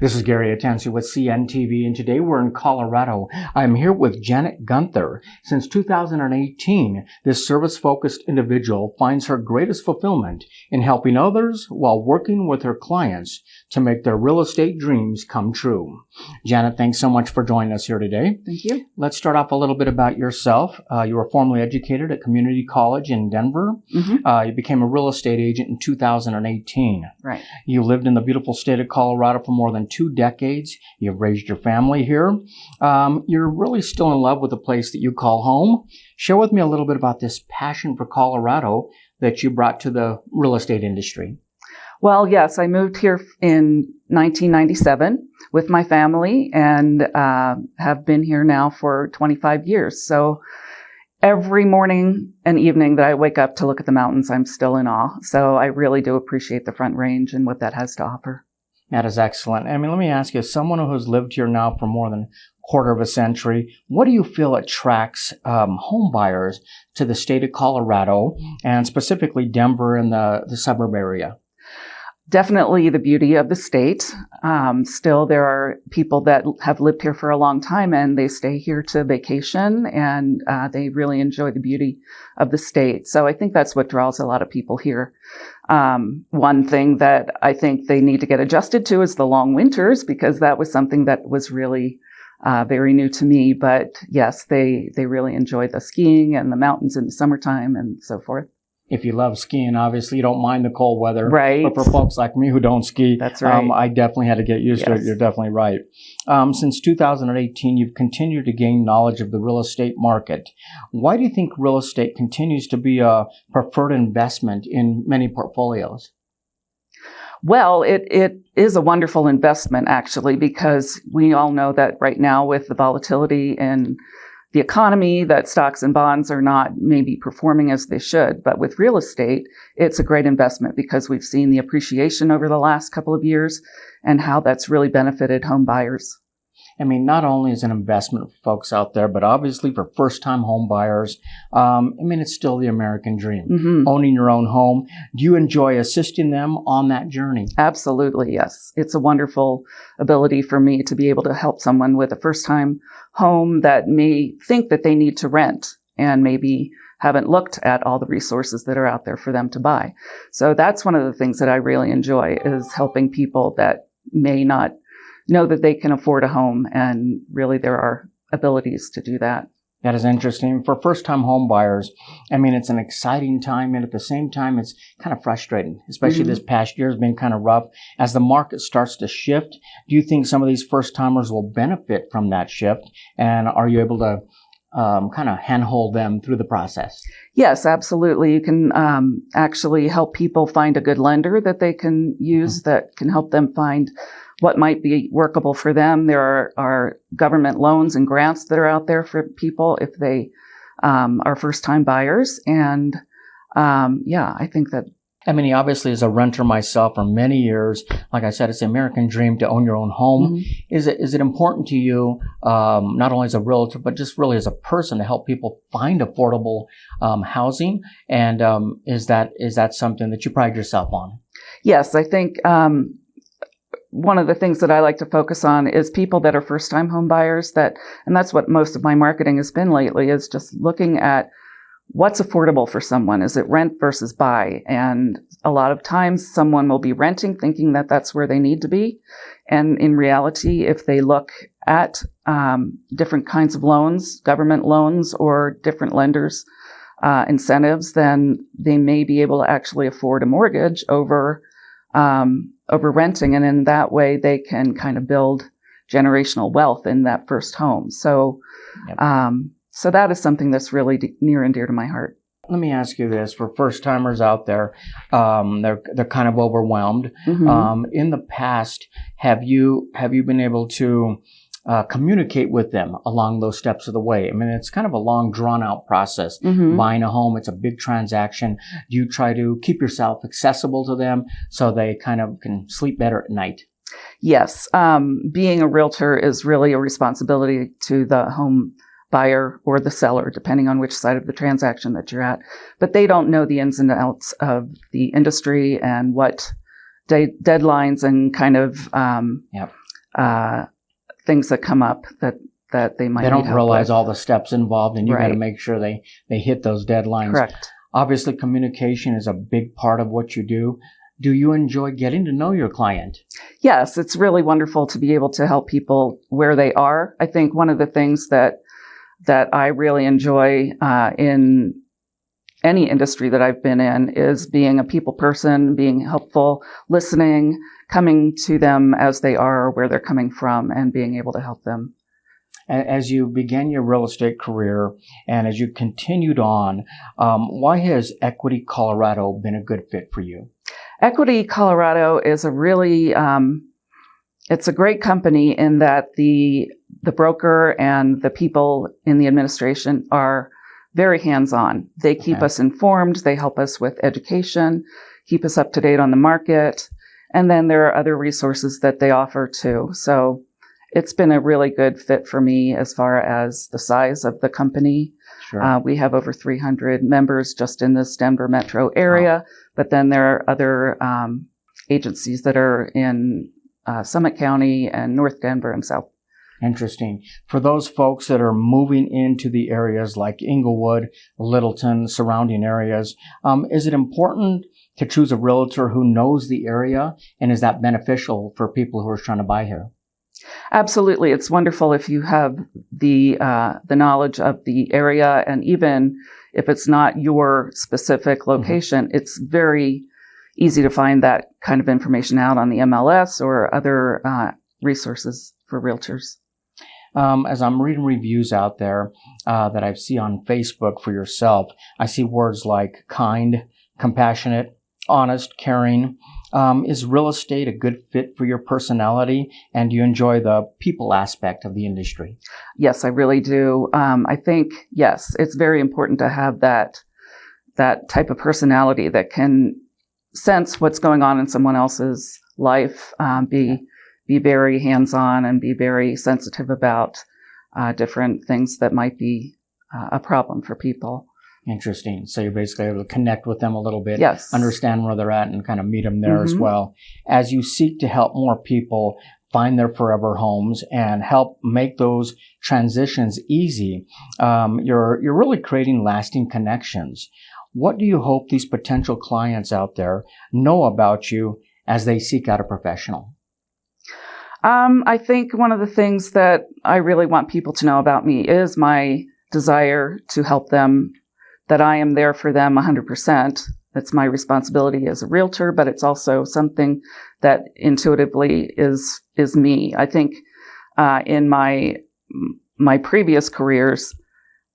This is Gary Atencio with CNTV, and today we're in Colorado. I'm here with Janet Gunther. Since 2018, this service-focused individual finds her greatest fulfillment in helping others while working with her clients to make their real estate dreams come true. Janet, thanks so much for joining us here today. Thank you. Let's start off a little bit about yourself. You were formerly educated at Community College in Denver. You became a real estate agent in 2018. Right. You lived in the beautiful state of Colorado for more than 2 decades. You've raised your family here. You're really still in love with the place that you call home. Share with me a little bit about this passion for Colorado that you brought to the real estate industry. Well, yes, I moved here in 1997 with my family and have been here now for 25 years. So every morning and evening that I wake up to look at the mountains, I'm still in awe. So I really do appreciate the Front Range and what that has to offer. That is excellent. I mean, let me ask you, as someone who has lived here now for more than a quarter of a century, what do you feel attracts home buyers to the state of Colorado and specifically Denver and the suburb area? Definitely the beauty of the state. Still, there are people that have lived here for a long time and they stay here to vacation and they really enjoy the beauty of the state. So I think that's what draws a lot of people here. One thing that I think they need to get adjusted to is the long winters, because that was something that was really very new to me. But yes, they really enjoy the skiing and the mountains in the summertime and so forth. If you love skiing, obviously you don't mind the cold weather. Right. But for folks like me who don't ski, that's right. I definitely had to get used to it. You're definitely right. Since 2018, you've continued to gain knowledge of the real estate market. Why do you think real estate continues to be a preferred investment in many portfolios? Well, it is a wonderful investment, actually, because we all know that right now with the volatility in the economy, that stocks and bonds are not maybe performing as they should. But with real estate, it's a great investment because we've seen the appreciation over the last couple of years and how that's really benefited home buyers. I mean, not only is it an investment for folks out there, but obviously for first-time home buyers, it's still the American dream, owning your own home. Do you enjoy assisting them on that journey? Absolutely, yes. It's a wonderful ability for me to be able to help someone with a first-time home that may think that they need to rent and maybe haven't looked at all the resources that are out there for them to buy. So that's one of the things that I really enjoy, is helping people that may not know that they can afford a home, and really there are abilities to do that. That is interesting. For first-time home buyers, it's an exciting time, and at the same time, it's kind of frustrating, especially this past year has been kind of rough. As the market starts to shift, do you think some of these first-timers will benefit from that shift, and are you able to kind of handhold them through the process? Yes, absolutely. You can actually help people find a good lender that they can use that can help them find what might be workable for them. There are government loans and grants that are out there for people if they are first-time buyers. And I think that obviously as a renter myself for many years, like I said, it's the American dream to own your own home. Is it important to you, not only as a realtor, but just really as a person, to help people find affordable housing? And is that something that you pride yourself on? Yes, I think one of the things that I like to focus on is people that are first-time home buyers, and that's what most of my marketing has been lately, is just looking at what's affordable for someone. Is it rent versus buy? And a lot of times someone will be renting thinking that that's where they need to be. And in reality, if they look at different kinds of loans, government loans or different lenders' incentives, then they may be able to actually afford a mortgage over renting. And in that way, they can kind of build generational wealth in that first home. So, so that is something that's really near and dear to my heart. Let me ask you this: for first-timers out there, they're kind of overwhelmed. In the past, have you been able to communicate with them along those steps of the way? It's kind of a long, drawn-out process. Buying a home, it's a big transaction. Do you try to keep yourself accessible to them so they kind of can sleep better at night? Yes. Being a realtor is really a responsibility to the home buyer or the seller, depending on which side of the transaction that you're at. But they don't know the ins and outs of the industry and what deadlines and kind of things that come up that they might They need don't help realize with. all the steps involved, and you got to Right. make sure they hit those deadlines. Correct. Obviously, communication is a big part of what you do. Do you enjoy getting to know your client? Yes, it's really wonderful to be able to help people where they are. I think one of the things that I really enjoy in any industry that I've been in is being a people person, being helpful, listening, coming to them as they are, where they're coming from, and being able to help them. As you began your real estate career and as you continued on, why has Equity Colorado been a good fit for you? Equity Colorado is a really, it's a great company in that the broker and the people in the administration are very hands-on. They keep Okay. us informed. They help us with education, keep us up to date on the market. And then there are other resources that they offer too. So it's been a really good fit for me as far as the size of the company. Sure. We have over 300 members just in this Denver metro area, but then there are other agencies that are in Summit County and North Denver and South. Interesting. For those folks that are moving into the areas like Inglewood, Littleton, surrounding areas, is it important to choose a realtor who knows the area? And is that beneficial for people who are trying to buy here? Absolutely. It's wonderful if you have the knowledge of the area, and even if it's not your specific location, it's very easy to find that kind of information out on the MLS or other resources for realtors. As I'm reading reviews out there that I see on Facebook for yourself, I see words like kind, compassionate, honest, caring. Is real estate a good fit for your personality, and do you enjoy the people aspect of the industry? Yes, I really do. I think, yes, it's very important to have that type of personality that can sense what's going on in someone else's life, be very hands-on and be very sensitive about different things that might be a problem for people. Interesting. So you're basically able to connect with them a little bit, Yes. understand where they're at, and kind of meet them there as well. As you seek to help more people find their forever homes and help make those transitions easy, you're really creating lasting connections. What do you hope these potential clients out there know about you as they seek out a professional? I think one of the things that I really want people to know about me is my desire to help them, that I am there for them 100%. It's my responsibility as a realtor, but it's also something that intuitively is me. I think in my previous careers,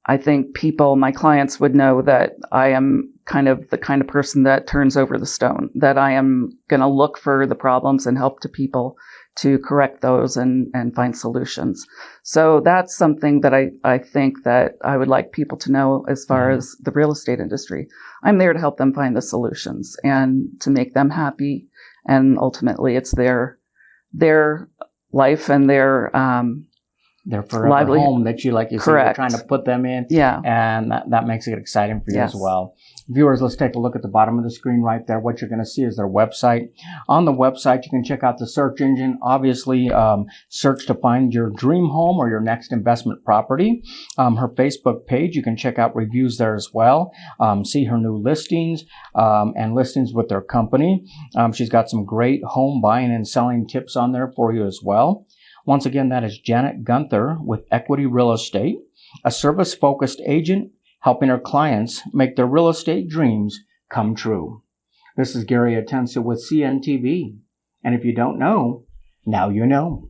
I think my clients would know that I am the kind of person that turns over the stone, that I am going to look for the problems and help to people to correct those and find solutions. So that's something that I think that I would like people to know as far as the real estate industry. I'm there to help them find the solutions and to make them happy. And ultimately it's their life and their forever lively home that you, like you said, you're trying to put them in. Yeah. And that makes it exciting for you as well. Viewers, let's take a look at the bottom of the screen right there. What you're going to see is their website. On the website, you can check out the search engine. Obviously, search to find your dream home or your next investment property. Her Facebook page, you can check out reviews there as well. See her new listings and listings with their company. She's got some great home buying and selling tips on there for you as well. Once again, that is Janet Gunther with Equity Real Estate, a service-focused agent helping her clients make their real estate dreams come true. This is Gary Atencio with CNTV. And if you don't know, now you know.